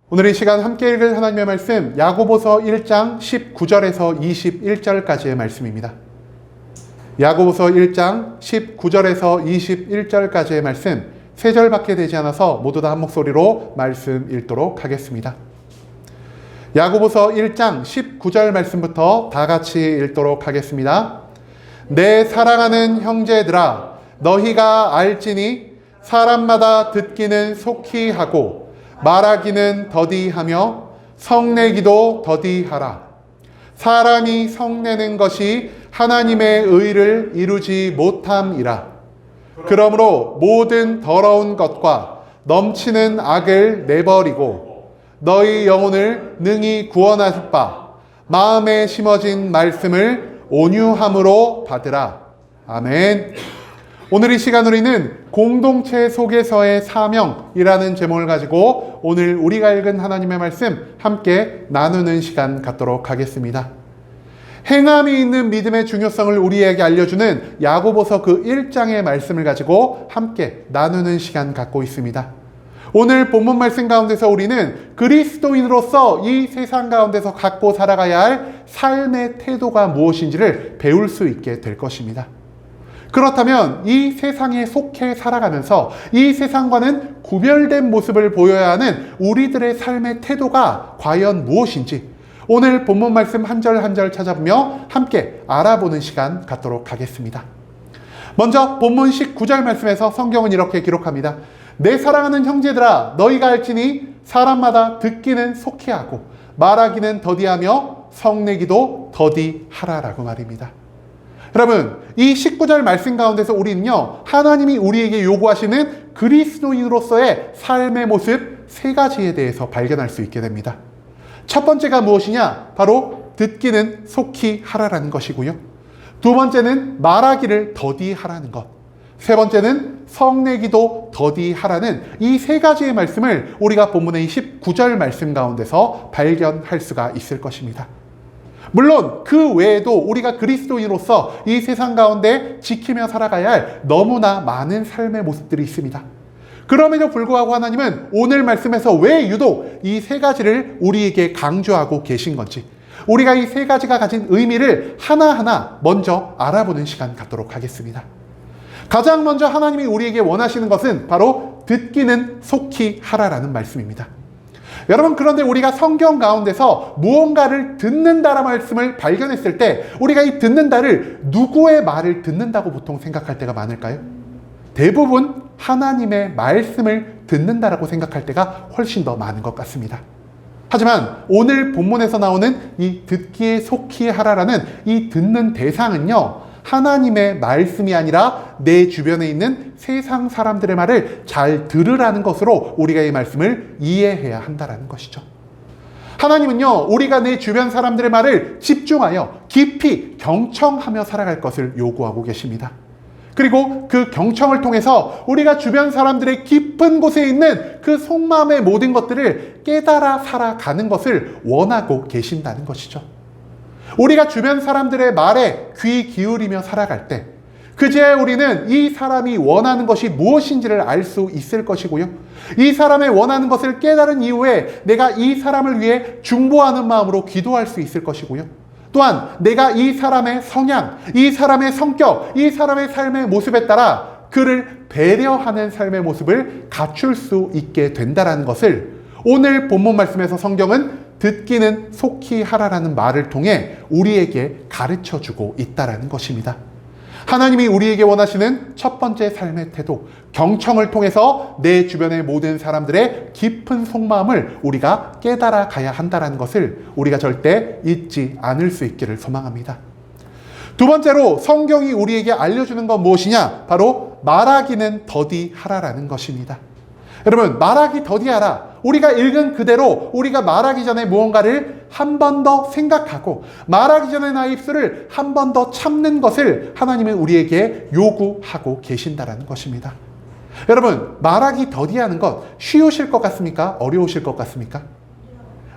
오늘 이 시간 함께 읽을 하나님의 말씀 야고보서 1장 19절에서 21절까지의 말씀입니다. 야고보서 1장 19절에서 21절까지의 말씀 3절밖에 되지 않아서 모두 다 한 목소리로 말씀 읽도록 하겠습니다. 야고보서 1장 19절 말씀부터 다 같이 읽도록 하겠습니다. 내 사랑하는 형제들아, 너희가 알지니 사람마다 듣기는 속히 하고 말하기는 더디하며 성내기도 더디하라. 사람이 성내는 것이 하나님의 의를 이루지 못함이라. 그러므로 모든 더러운 것과 넘치는 악을 내버리고 너희 영혼을 능히 구원하실 바 마음에 심어진 말씀을 온유함으로 받으라. 아멘. 오늘 이 시간 우리는 공동체 속에서의 사명이라는 제목을 가지고 오늘 우리가 읽은 하나님의 말씀 함께 나누는 시간 갖도록 하겠습니다. 행함이 있는 믿음의 중요성을 우리에게 알려주는 야고보서 그 1장의 말씀을 가지고 함께 나누는 시간 갖고 있습니다. 오늘 본문 말씀 가운데서 우리는 그리스도인으로서 이 세상 가운데서 갖고 살아가야 할 삶의 태도가 무엇인지를 배울 수 있게 될 것입니다. 그렇다면 이 세상에 속해 살아가면서 이 세상과는 구별된 모습을 보여야 하는 우리들의 삶의 태도가 과연 무엇인지 오늘 본문 말씀 한 절 한 절 찾아보며 함께 알아보는 시간 갖도록 하겠습니다. 먼저 본문 19절 말씀에서 성경은 이렇게 기록합니다. 내 사랑하는 형제들아, 너희가 알지니 사람마다 듣기는 속히 하고 말하기는 더디하며 성내기도 더디하라라고 말입니다. 여러분, 이 19절 말씀 가운데서 우리는요, 하나님이 우리에게 요구하시는 그리스도인으로서의 삶의 모습 3가지에 대해서 발견할 수 있게 됩니다. 첫 번째가 무엇이냐? 바로 듣기는 속히 하라라는 것이고요. 두 번째는 말하기를 더디하라는 것. 세 번째는 성내기도 더디하라는 이 3가지의 말씀을 우리가 본문의 이 19절 말씀 가운데서 발견할 수가 있을 것입니다. 물론 그 외에도 우리가 그리스도인으로서 이 세상 가운데 지키며 살아가야 할 너무나 많은 삶의 모습들이 있습니다. 그럼에도 불구하고 하나님은 오늘 말씀에서 왜 유독 이 3가지를 우리에게 강조하고 계신 건지 우리가 이 3가지가 가진 의미를 하나하나 먼저 알아보는 시간 갖도록 하겠습니다. 가장 먼저 하나님이 우리에게 원하시는 것은 바로 듣기는 속히 하라라는 말씀입니다. 여러분, 그런데 우리가 성경 가운데서 무언가를 듣는다라는 말씀을 발견했을 때 우리가 이 듣는다를 누구의 말을 듣는다고 보통 생각할 때가 많을까요? 대부분 하나님의 말씀을 듣는다라고 생각할 때가 훨씬 더 많은 것 같습니다. 하지만 오늘 본문에서 나오는 이 듣기에 속히 하라라는 이 듣는 대상은요, 하나님의 말씀이 아니라 내 주변에 있는 세상 사람들의 말을 잘 들으라는 것으로 우리가 이 말씀을 이해해야 한다는 것이죠. 하나님은요, 우리가 내 주변 사람들의 말을 집중하여 깊이 경청하며 살아갈 것을 요구하고 계십니다. 그리고 그 경청을 통해서 우리가 주변 사람들의 깊은 곳에 있는 그 속마음의 모든 것들을 깨달아 살아가는 것을 원하고 계신다는 것이죠. 우리가 주변 사람들의 말에 귀 기울이며 살아갈 때 그제야 우리는 이 사람이 원하는 것이 무엇인지를 알 수 있을 것이고요. 이 사람의 원하는 것을 깨달은 이후에 내가 이 사람을 위해 중보하는 마음으로 기도할 수 있을 것이고요. 또한 내가 이 사람의 성향, 이 사람의 성격, 이 사람의 삶의 모습에 따라 그를 배려하는 삶의 모습을 갖출 수 있게 된다는 것을 오늘 본문 말씀에서 성경은 듣기는 속히 하라라는 말을 통해 우리에게 가르쳐주고 있다는 것입니다. 하나님이 우리에게 원하시는 첫 번째 삶의 태도, 경청을 통해서 내 주변의 모든 사람들의 깊은 속마음을 우리가 깨달아 가야 한다는 것을 우리가 절대 잊지 않을 수 있기를 소망합니다. 두 번째로 성경이 우리에게 알려주는 건 무엇이냐? 바로 말하기는 더디하라라는 것입니다. 여러분, 말하기 더디하라. 우리가 읽은 그대로 우리가 말하기 전에 무언가를 한 번 더 생각하고 말하기 전에 나의 입술을 한 번 더 참는 것을 하나님은 우리에게 요구하고 계신다는 것입니다. 여러분, 말하기 더디하는 것 쉬우실 것 같습니까? 어려우실 것 같습니까?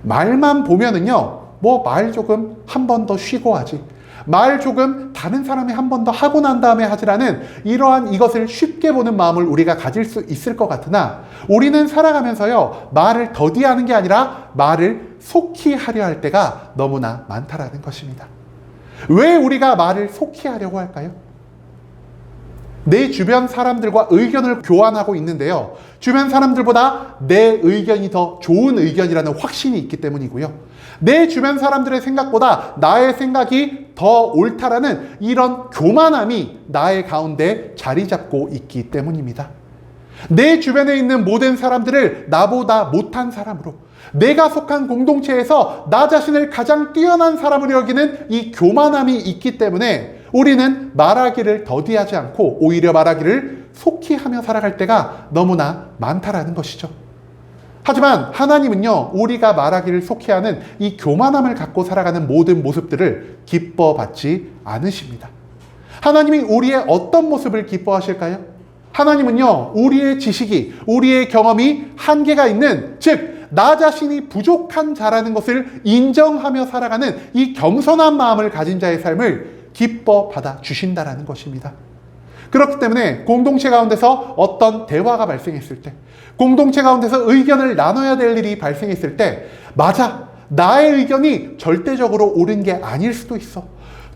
말만 보면은요, 뭐 말 조금 한 번 더 쉬고 하지. 말 조금 다른 사람이 한 번 더 하고 난 다음에 하지라는 이러한 이것을 쉽게 보는 마음을 우리가 가질 수 있을 것 같으나 우리는 살아가면서요, 말을 더디하는 게 아니라 말을 속히 하려 할 때가 너무나 많다라는 것입니다. 왜 우리가 말을 속히 하려고 할까요? 내 주변 사람들과 의견을 교환하고 있는데요, 주변 사람들보다 내 의견이 더 좋은 의견이라는 확신이 있기 때문이고요, 내 주변 사람들의 생각보다 나의 생각이 더 옳다라는 이런 교만함이 나의 가운데 자리 잡고 있기 때문입니다. 내 주변에 있는 모든 사람들을 나보다 못한 사람으로, 내가 속한 공동체에서 나 자신을 가장 뛰어난 사람으로 여기는 이 교만함이 있기 때문에 우리는 말하기를 더디하지 않고 오히려 말하기를 속히 하며 살아갈 때가 너무나 많다라는 것이죠. 하지만 하나님은요, 우리가 말하기를 속히 하는 이 교만함을 갖고 살아가는 모든 모습들을 기뻐받지 않으십니다. 하나님이 우리의 어떤 모습을 기뻐하실까요? 하나님은요, 우리의 지식이, 우리의 경험이 한계가 있는, 즉 나 자신이 부족한 자라는 것을 인정하며 살아가는 이 겸손한 마음을 가진 자의 삶을 기뻐받아 주신다라는 것입니다. 그렇기 때문에 공동체 가운데서 어떤 대화가 발생했을 때, 공동체 가운데서 의견을 나눠야 될 일이 발생했을 때, 맞아, 나의 의견이 절대적으로 옳은 게 아닐 수도 있어.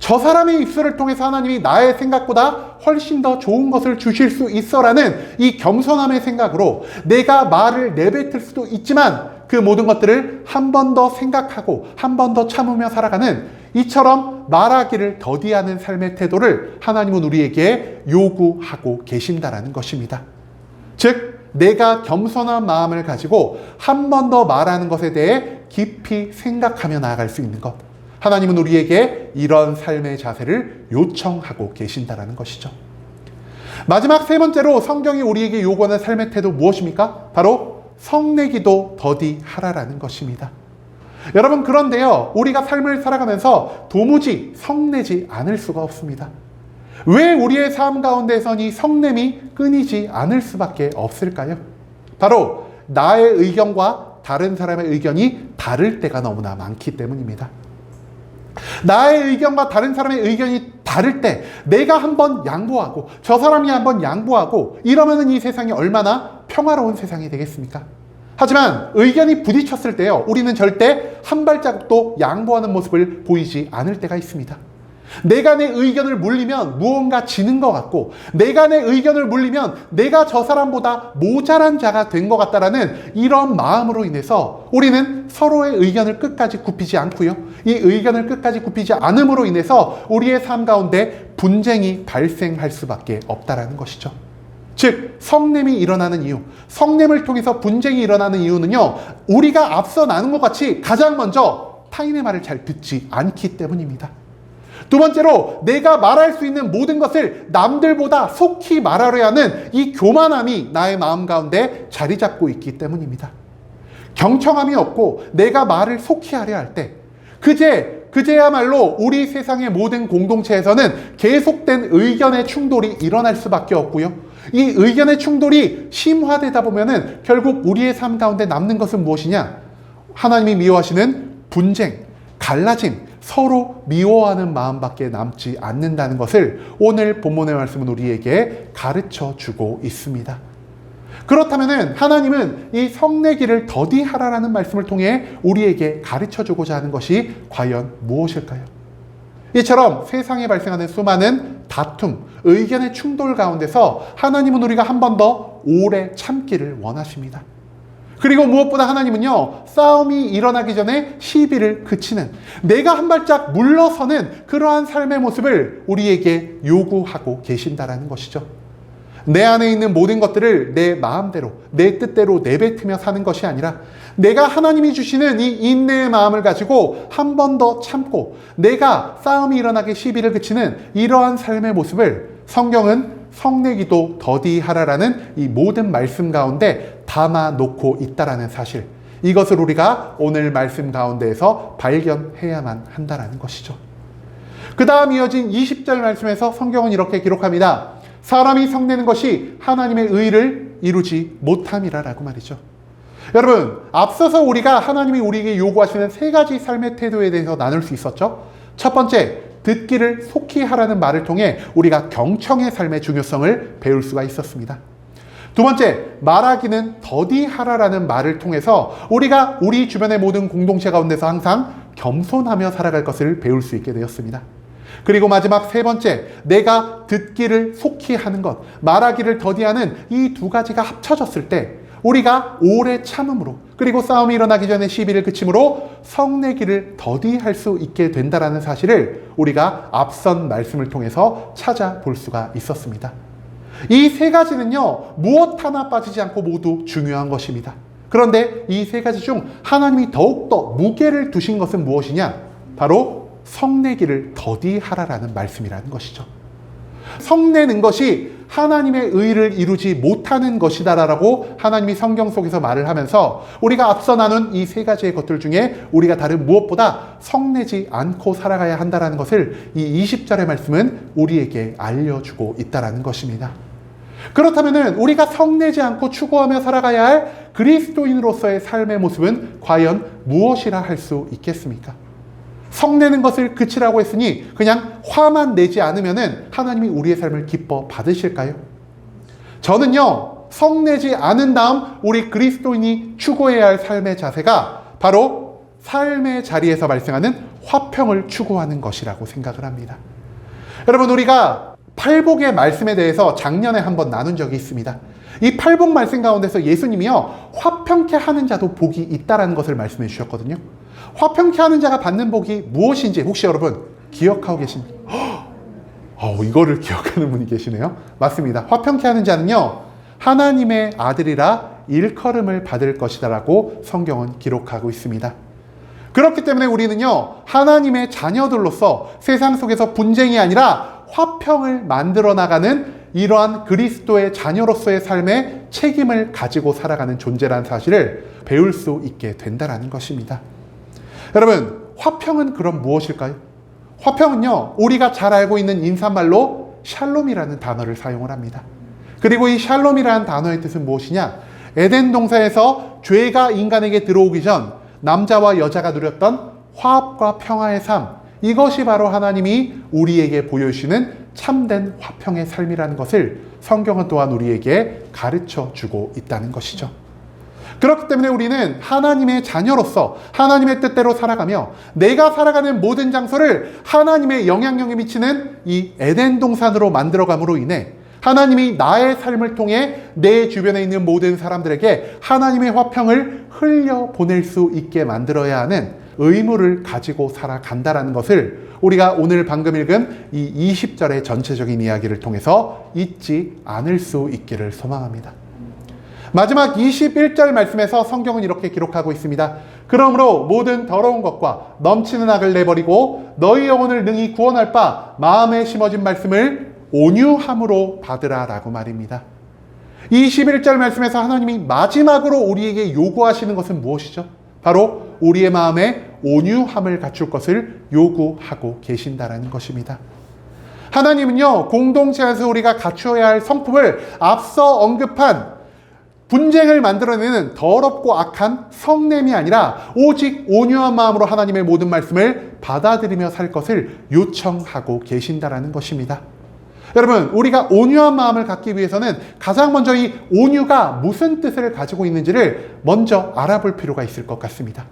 저 사람의 입술을 통해서 하나님이 나의 생각보다 훨씬 더 좋은 것을 주실 수 있어라는 이 겸손함의 생각으로 내가 말을 내뱉을 수도 있지만 그 모든 것들을 한 번 더 생각하고 한 번 더 참으며 살아가는 이처럼 말하기를 더디하는 삶의 태도를 하나님은 우리에게 요구하고 계신다라는 것입니다. 즉, 내가 겸손한 마음을 가지고 한 번 더 말하는 것에 대해 깊이 생각하며 나아갈 수 있는 것, 하나님은 우리에게 이런 삶의 자세를 요청하고 계신다라는 것이죠. 마지막 세 번째로 성경이 우리에게 요구하는 삶의 태도 무엇입니까? 바로 성내기도 더디하라라는 것입니다. 여러분, 그런데요, 우리가 삶을 살아가면서 도무지 성내지 않을 수가 없습니다. 왜 우리의 삶 가운데선 이 성냄이 끊이지 않을 수밖에 없을까요? 바로 나의 의견과 다른 사람의 의견이 다를 때가 너무나 많기 때문입니다. 나의 의견과 다른 사람의 의견이 다를 때 내가 한번 양보하고 저 사람이 한번 양보하고 이러면은 이 세상이 얼마나 평화로운 세상이 되겠습니까? 하지만 의견이 부딪혔을 때요, 우리는 절대 한 발자국도 양보하는 모습을 보이지 않을 때가 있습니다. 내가 내 의견을 물리면 무언가 지는 것 같고, 내가 내 의견을 물리면 내가 저 사람보다 모자란 자가 된 것 같다라는 이런 마음으로 인해서 우리는 서로의 의견을 끝까지 굽히지 않고요, 이 의견을 끝까지 굽히지 않음으로 인해서 우리의 삶 가운데 분쟁이 발생할 수밖에 없다라는 것이죠. 즉, 성냄이 일어나는 이유, 성냄을 통해서 분쟁이 일어나는 이유는요, 우리가 앞서 나눈 것 같이 가장 먼저 타인의 말을 잘 듣지 않기 때문입니다. 두 번째로, 내가 말할 수 있는 모든 것을 남들보다 속히 말하려 하는 이 교만함이 나의 마음 가운데 자리 잡고 있기 때문입니다. 경청함이 없고 내가 말을 속히 하려 할 때, 그제야말로 우리 세상의 모든 공동체에서는 계속된 의견의 충돌이 일어날 수밖에 없고요, 이 의견의 충돌이 심화되다 보면은 결국 우리의 삶 가운데 남는 것은 무엇이냐? 하나님이 미워하시는 분쟁, 갈라짐, 서로 미워하는 마음밖에 남지 않는다는 것을 오늘 본문의 말씀은 우리에게 가르쳐 주고 있습니다. 그렇다면 하나님은 이 성내기를 더디하라라는 말씀을 통해 우리에게 가르쳐 주고자 하는 것이 과연 무엇일까요? 이처럼 세상에 발생하는 수많은 다툼, 의견의 충돌 가운데서 하나님은 우리가 한 번 더 오래 참기를 원하십니다. 그리고 무엇보다 하나님은요, 싸움이 일어나기 전에 시비를 그치는, 내가 한 발짝 물러서는 그러한 삶의 모습을 우리에게 요구하고 계신다라는 것이죠. 내 안에 있는 모든 것들을 내 마음대로, 내 뜻대로 내뱉으며 사는 것이 아니라 내가 하나님이 주시는 이 인내의 마음을 가지고 한 번 더 참고 내가 싸움이 일어나게 시비를 그치는 이러한 삶의 모습을 성경은 성내기도 더디하라라는 이 모든 말씀 가운데 담아놓고 있다라는 사실, 이것을 우리가 오늘 말씀 가운데에서 발견해야만 한다라는 것이죠. 그 다음 이어진 20절 말씀에서 성경은 이렇게 기록합니다. 사람이 성내는 것이 하나님의 의를 이루지 못함이라라고 말이죠. 여러분, 앞서서 우리가 하나님이 우리에게 요구하시는 세 가지 삶의 태도에 대해서 나눌 수 있었죠. 첫 번째, 듣기를 속히 하라는 말을 통해 우리가 경청의 삶의 중요성을 배울 수가 있었습니다. 두 번째, 말하기는 더디 하라라는 말을 통해서 우리가 우리 주변의 모든 공동체 가운데서 항상 겸손하며 살아갈 것을 배울 수 있게 되었습니다. 그리고 마지막 세 번째, 내가 듣기를 속히 하는 것, 말하기를 더디하는 이 두 가지가 합쳐졌을 때 우리가 오래 참음으로, 그리고 싸움이 일어나기 전에 시비를 그침으로 성내기를 더디할 수 있게 된다는 사실을 우리가 앞선 말씀을 통해서 찾아볼 수가 있었습니다. 이 세 가지는요, 무엇 하나 빠지지 않고 모두 중요한 것입니다. 그런데 이 세 가지 중 하나님이 더욱더 무게를 두신 것은 무엇이냐? 바로 성내기를 더디하라라는 말씀이라는 것이죠. 성내는 것이 하나님의 의를 이루지 못하는 것이다라고 하나님이 성경 속에서 말을 하면서 우리가 앞서 나눈 이 세 가지의 것들 중에 우리가 다른 무엇보다 성내지 않고 살아가야 한다는 것을 이 20절의 말씀은 우리에게 알려주고 있다는 것입니다. 그렇다면 우리가 성내지 않고 추구하며 살아가야 할 그리스도인으로서의 삶의 모습은 과연 무엇이라 할 수 있겠습니까? 성내는 것을 그치라고 했으니 그냥 화만 내지 않으면 하나님이 우리의 삶을 기뻐 받으실까요? 저는요, 성내지 않은 다음 우리 그리스도인이 추구해야 할 삶의 자세가 바로 삶의 자리에서 발생하는 화평을 추구하는 것이라고 생각을 합니다. 여러분, 우리가 팔복의 말씀에 대해서 작년에 한번 나눈 적이 있습니다. 이 팔복 말씀 가운데서 예수님이요, 화평케 하는 자도 복이 있다라는 것을 말씀해 주셨거든요. 화평케 하는 자가 받는 복이 무엇인지 혹시 여러분 기억하고 계십니까? 이거를 기억하는 분이 계시네요. 맞습니다. 화평케 하는 자는요, 하나님의 아들이라 일컬음을 받을 것이다라고 성경은 기록하고 있습니다. 그렇기 때문에 우리는요, 하나님의 자녀들로서 세상 속에서 분쟁이 아니라 화평을 만들어 나가는 이러한 그리스도의 자녀로서의 삶에 책임을 가지고 살아가는 존재라는 사실을 배울 수 있게 된다는 것입니다. 여러분, 화평은 그럼 무엇일까요? 화평은요, 우리가 잘 알고 있는 인사말로 샬롬이라는 단어를 사용을 합니다. 그리고 이 샬롬이라는 단어의 뜻은 무엇이냐? 에덴 동산에서 죄가 인간에게 들어오기 전 남자와 여자가 누렸던 화합과 평화의 삶, 이것이 바로 하나님이 우리에게 보여주시는 참된 화평의 삶이라는 것을 성경은 또한 우리에게 가르쳐 주고 있다는 것이죠. 그렇기 때문에 우리는 하나님의 자녀로서 하나님의 뜻대로 살아가며 내가 살아가는 모든 장소를 하나님의 영향력이 미치는 이 에덴 동산으로 만들어감으로 인해 하나님이 나의 삶을 통해 내 주변에 있는 모든 사람들에게 하나님의 화평을 흘려보낼 수 있게 만들어야 하는 의무를 가지고 살아간다는 것을 우리가 오늘 방금 읽은 이 20절의 전체적인 이야기를 통해서 잊지 않을 수 있기를 소망합니다. 마지막 21절 말씀에서 성경은 이렇게 기록하고 있습니다. 그러므로 모든 더러운 것과 넘치는 악을 내버리고 너희 영혼을 능히 구원할 바 마음에 심어진 말씀을 온유함으로 받으라 라고 말입니다. 21절 말씀에서 하나님이 마지막으로 우리에게 요구하시는 것은 무엇이죠? 바로 우리의 마음에 온유함을 갖출 것을 요구하고 계신다는 것입니다. 하나님은요, 공동체에서 우리가 갖추어야 할 성품을 앞서 언급한 분쟁을 만들어내는 더럽고 악한 성냄이 아니라 오직 온유한 마음으로 하나님의 모든 말씀을 받아들이며 살 것을 요청하고 계신다는 것입니다. 여러분, 우리가 온유한 마음을 갖기 위해서는 가장 먼저 이 온유가 무슨 뜻을 가지고 있는지를 먼저 알아볼 필요가 있을 것 같습니다.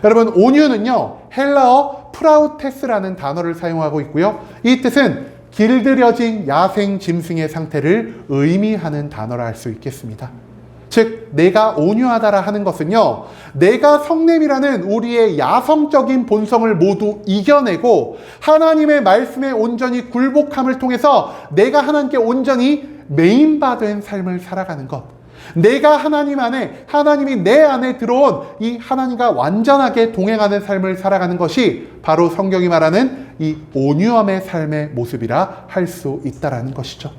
여러분, 온유는요, 헬라어 프라우테스라는 단어를 사용하고 있고요. 이 뜻은 길들여진 야생 짐승의 상태를 의미하는 단어라 할 수 있겠습니다. 즉, 내가 온유하다라 하는 것은요, 내가 성냄이라는 우리의 야성적인 본성을 모두 이겨내고 하나님의 말씀에 온전히 굴복함을 통해서 내가 하나님께 온전히 메인바된 삶을 살아가는 것, 내가 하나님 안에, 하나님이 내 안에 들어온 이 하나님과 완전하게 동행하는 삶을 살아가는 것이 바로 성경이 말하는 이 온유함의 삶의 모습이라 할 수 있다는 것이죠.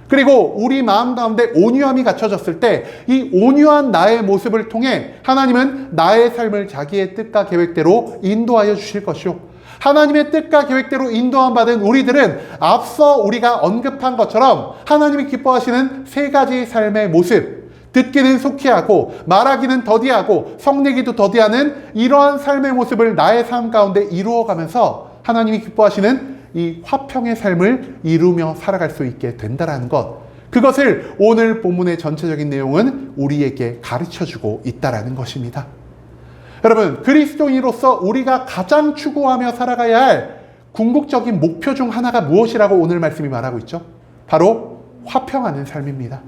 그리고 우리 마음 가운데 온유함이 갖춰졌을 때 이 온유한 나의 모습을 통해 하나님은 나의 삶을 자기의 뜻과 계획대로 인도하여 주실 것이요, 하나님의 뜻과 계획대로 인도함 받은 우리들은 앞서 우리가 언급한 것처럼 하나님이 기뻐하시는 세 가지 삶의 모습, 듣기는 속히 하고 말하기는 더디하고 성내기도 더디하는 이러한 삶의 모습을 나의 삶 가운데 이루어가면서 하나님이 기뻐하시는 이 화평의 삶을 이루며 살아갈 수 있게 된다는 것, 그것을 오늘 본문의 전체적인 내용은 우리에게 가르쳐주고 있다는 것입니다. 여러분, 그리스도인으로서 우리가 가장 추구하며 살아가야 할 궁극적인 목표 중 하나가 무엇이라고 오늘 말씀이 말하고 있죠? 바로 화평하는 삶입니다.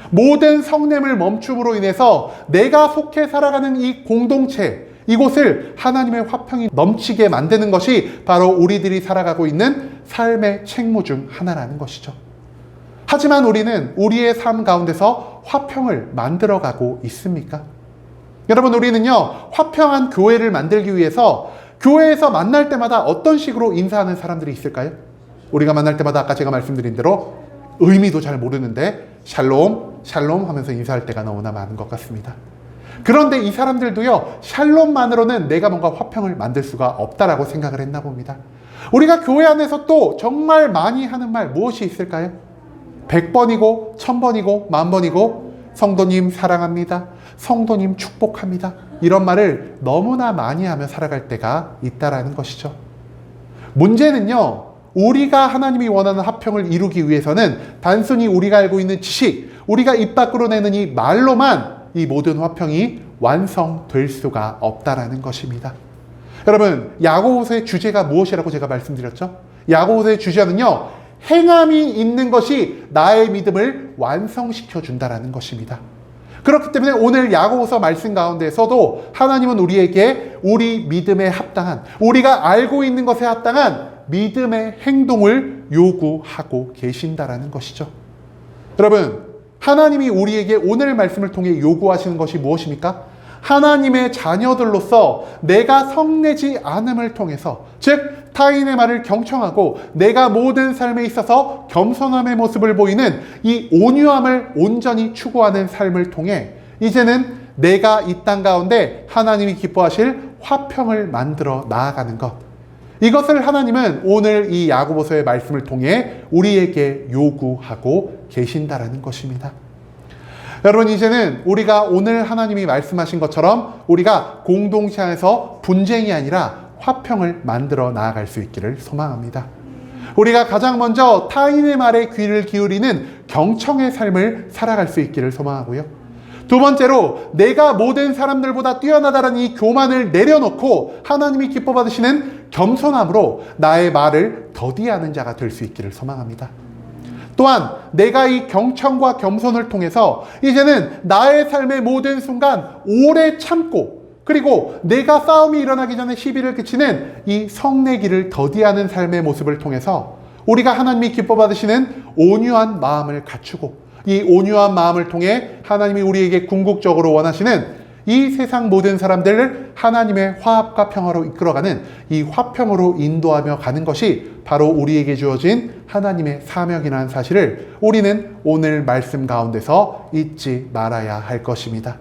모든 성냄을 멈춤으로 인해서 내가 속해 살아가는 이 공동체, 이곳을 하나님의 화평이 넘치게 만드는 것이 바로 우리들이 살아가고 있는 삶의 책무 중 하나라는 것이죠. 하지만 우리는 우리의 삶 가운데서 화평을 만들어가고 있습니까? 여러분, 우리는요, 화평한 교회를 만들기 위해서 교회에서 만날 때마다 어떤 식으로 인사하는 사람들이 있을까요? 우리가 만날 때마다 아까 제가 말씀드린 대로 의미도 잘 모르는데 샬롬, 샬롬 하면서 인사할 때가 너무나 많은 것 같습니다. 그런데 이 사람들도요, 샬롬만으로는 내가 뭔가 화평을 만들 수가 없다라고 생각을 했나 봅니다. 우리가 교회 안에서 또 정말 많이 하는 말 무엇이 있을까요? 100번이고 1000번이고 10,000번이고 성도님 사랑합니다, 성도님 축복합니다, 이런 말을 너무나 많이 하며 살아갈 때가 있다라는 것이죠. 문제는요, 우리가 하나님이 원하는 화평을 이루기 위해서는 단순히 우리가 알고 있는 지식, 우리가 입 밖으로 내는 이 말로만 이 모든 화평이 완성될 수가 없다라는 것입니다. 여러분, 야고보서의 주제가 무엇이라고 제가 말씀드렸죠? 야고보서의 주제는요, 행함이 있는 것이 나의 믿음을 완성시켜 준다라는 것입니다. 그렇기 때문에 오늘 야고보서 말씀 가운데서도 하나님은 우리에게 우리 믿음에 합당한, 우리가 알고 있는 것에 합당한 믿음의 행동을 요구하고 계신다라는 것이죠. 여러분, 하나님이 우리에게 오늘 말씀을 통해 요구하시는 것이 무엇입니까? 하나님의 자녀들로서 내가 성내지 않음을 통해서, 즉 타인의 말을 경청하고 내가 모든 삶에 있어서 겸손함의 모습을 보이는 이 온유함을 온전히 추구하는 삶을 통해 이제는 내가 이 땅 가운데 하나님이 기뻐하실 화평을 만들어 나아가는 것, 이것을 하나님은 오늘 이 야고보서의 말씀을 통해 우리에게 요구하고 계신다라는 것입니다. 여러분, 이제는 우리가 오늘 하나님이 말씀하신 것처럼 우리가 공동체 안에서 분쟁이 아니라 화평을 만들어 나아갈 수 있기를 소망합니다. 우리가 가장 먼저 타인의 말에 귀를 기울이는 경청의 삶을 살아갈 수 있기를 소망하고요. 두 번째로 내가 모든 사람들보다 뛰어나다는 이 교만을 내려놓고 하나님이 기뻐 받으시는 겸손함으로 나의 말을 더디하는 자가 될 수 있기를 소망합니다. 또한 내가 이 경청과 겸손을 통해서 이제는 나의 삶의 모든 순간 오래 참고, 그리고 내가 싸움이 일어나기 전에 시비를 그치는 이 성내기를 더디하는 삶의 모습을 통해서 우리가 하나님이 기뻐 받으시는 온유한 마음을 갖추고, 이 온유한 마음을 통해 하나님이 우리에게 궁극적으로 원하시는 이 세상 모든 사람들을 하나님의 화합과 평화로 이끌어가는 이 화평으로 인도하며 가는 것이 바로 우리에게 주어진 하나님의 사명이라는 사실을 우리는 오늘 말씀 가운데서 잊지 말아야 할 것입니다.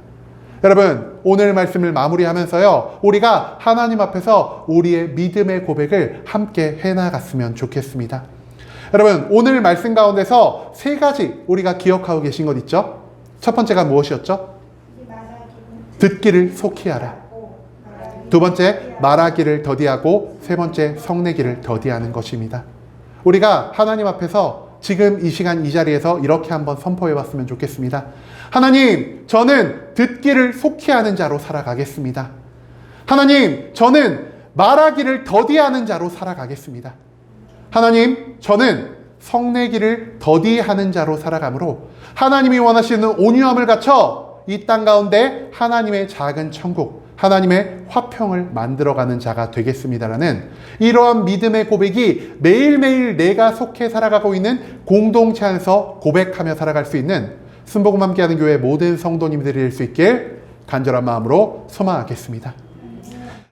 여러분, 오늘 말씀을 마무리하면서요, 우리가 하나님 앞에서 우리의 믿음의 고백을 함께 해나갔으면 좋겠습니다. 여러분, 오늘 말씀 가운데서 세 가지 우리가 기억하고 계신 것 있죠? 첫 번째가 무엇이었죠? 듣기를 속히 하라. 두 번째, 말하기를 더디하고, 세 번째, 성내기를 더디하는 것입니다. 우리가 하나님 앞에서 지금 이 시간 이 자리에서 이렇게 한번 선포해 봤으면 좋겠습니다. 하나님, 저는 듣기를 속히 하는 자로 살아가겠습니다. 하나님, 저는 말하기를 더디하는 자로 살아가겠습니다. 하나님, 저는 성내기를 더디하는 자로 살아가므로 하나님이 원하시는 온유함을 갖춰 이 땅 가운데 하나님의 작은 천국, 하나님의 화평을 만들어가는 자가 되겠습니다라는 이러한 믿음의 고백이 매일매일 내가 속해 살아가고 있는 공동체 안에서 고백하며 살아갈 수 있는 순복음 함께하는 교회 모든 성도님들이 될 수 있길 간절한 마음으로 소망하겠습니다.